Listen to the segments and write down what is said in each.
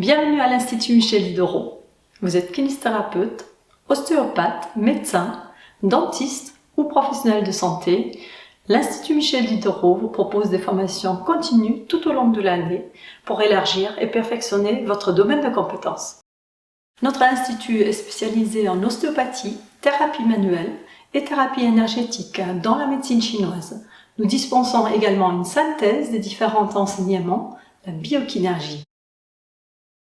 Bienvenue à l'Institut Michel Diderot. Vous êtes kinésithérapeute, ostéopathe, médecin, dentiste ou professionnel de santé. L'Institut Michel Diderot vous propose des formations continues tout au long de l'année pour élargir et perfectionner votre domaine de compétences. Notre institut est spécialisé en ostéopathie, thérapie manuelle et thérapie énergétique dans la médecine chinoise. Nous dispensons également une synthèse des différents enseignements, la biokinergie.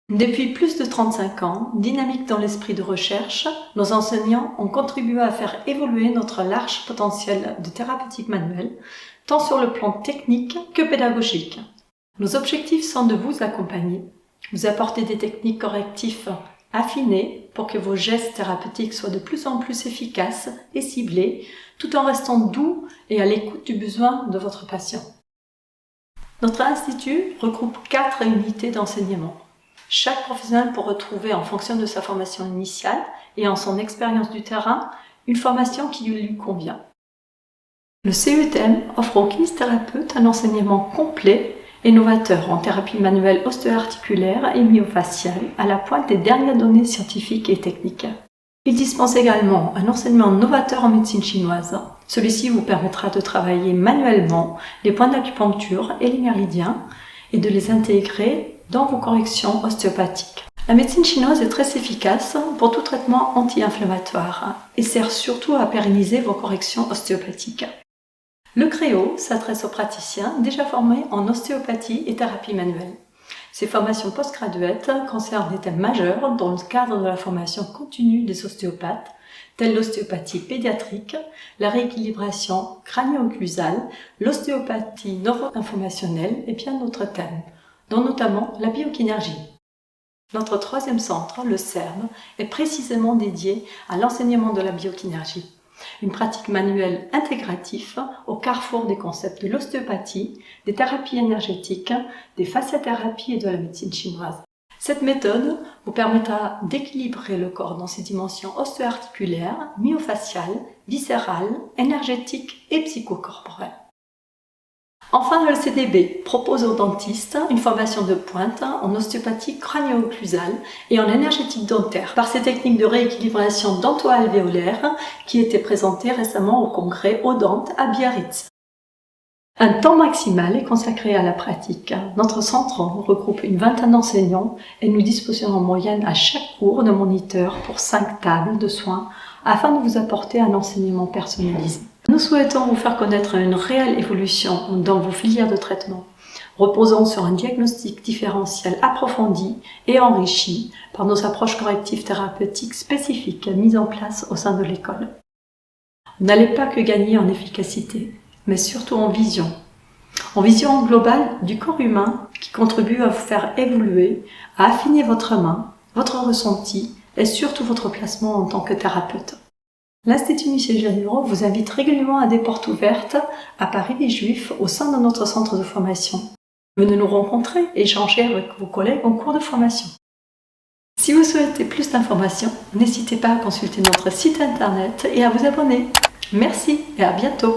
Depuis plus de 35 ans, dynamique dans l'esprit de recherche, nos enseignants ont contribué à faire évoluer notre large potentiel de thérapeutique manuelle, tant sur le plan technique que pédagogique. Nos objectifs sont de vous accompagner, vous apporter des techniques correctives affinées pour que vos gestes thérapeutiques soient de plus en plus efficaces et ciblés, tout en restant doux et à l'écoute du besoin de votre patient. Notre institut regroupe 4 unités d'enseignement. Chaque professionnel peut retrouver, en fonction de sa formation initiale et en son expérience du terrain, une formation qui lui convient. Le CETM offre aux kinésithérapeutes un enseignement complet et novateur en thérapie manuelle ostéo-articulaire et myofaciale à la pointe des dernières données scientifiques et techniques. Il dispense également un enseignement novateur en médecine chinoise. Celui-ci vous permettra de travailler manuellement les points d'acupuncture et les méridiens et de les intégrer dans vos corrections ostéopathiques. La médecine chinoise est très efficace pour tout traitement anti-inflammatoire et sert surtout à pérenniser vos corrections ostéopathiques. Le CREO s'adresse aux praticiens déjà formés en ostéopathie et thérapie manuelle. Ces formations postgraduates concernent des thèmes majeurs dans le cadre de la formation continue des ostéopathes, tels l'ostéopathie pédiatrique, la rééquilibration crânio-occlusale, l'ostéopathie neuro-informationnelle et bien d'autres thèmes, dont notamment la biokinergie. Notre 3e centre, le CERN, est précisément dédié à l'enseignement de la biokinergie, une pratique manuelle intégrative au carrefour des concepts de l'ostéopathie, des thérapies énergétiques, des fasciathérapies et de la médecine chinoise. Cette méthode vous permettra d'équilibrer le corps dans ses dimensions ostéo-articulaires, myofaciales, viscérales, énergétiques et psychocorporelles. Enfin, le CDB propose aux dentistes une formation de pointe en ostéopathie crânio-occlusale et en énergétique dentaire par ces techniques de rééquilibration dento-alvéolaire qui étaient présentées récemment au congrès Odonte à Biarritz. Un temps maximal est consacré à la pratique. Notre centre regroupe une vingtaine d'enseignants et nous disposons en moyenne à chaque cours de moniteur pour 5 tables de soins afin de vous apporter un enseignement personnalisé. Nous souhaitons vous faire connaître une réelle évolution dans vos filières de traitement, reposant sur un diagnostic différentiel approfondi et enrichi par nos approches correctives thérapeutiques spécifiques mises en place au sein de l'école. Vous n'allez pas que gagner en efficacité, mais surtout en vision globale du corps humain qui contribue à vous faire évoluer, à affiner votre main, votre ressenti et surtout votre placement en tant que thérapeute. L'Institut Michel Diderot vous invite régulièrement à des portes ouvertes à Paris des Juifs au sein de notre centre de formation. Venez nous rencontrer et échanger avec vos collègues en cours de formation. Si vous souhaitez plus d'informations, n'hésitez pas à consulter notre site internet et à vous abonner. Merci et à bientôt.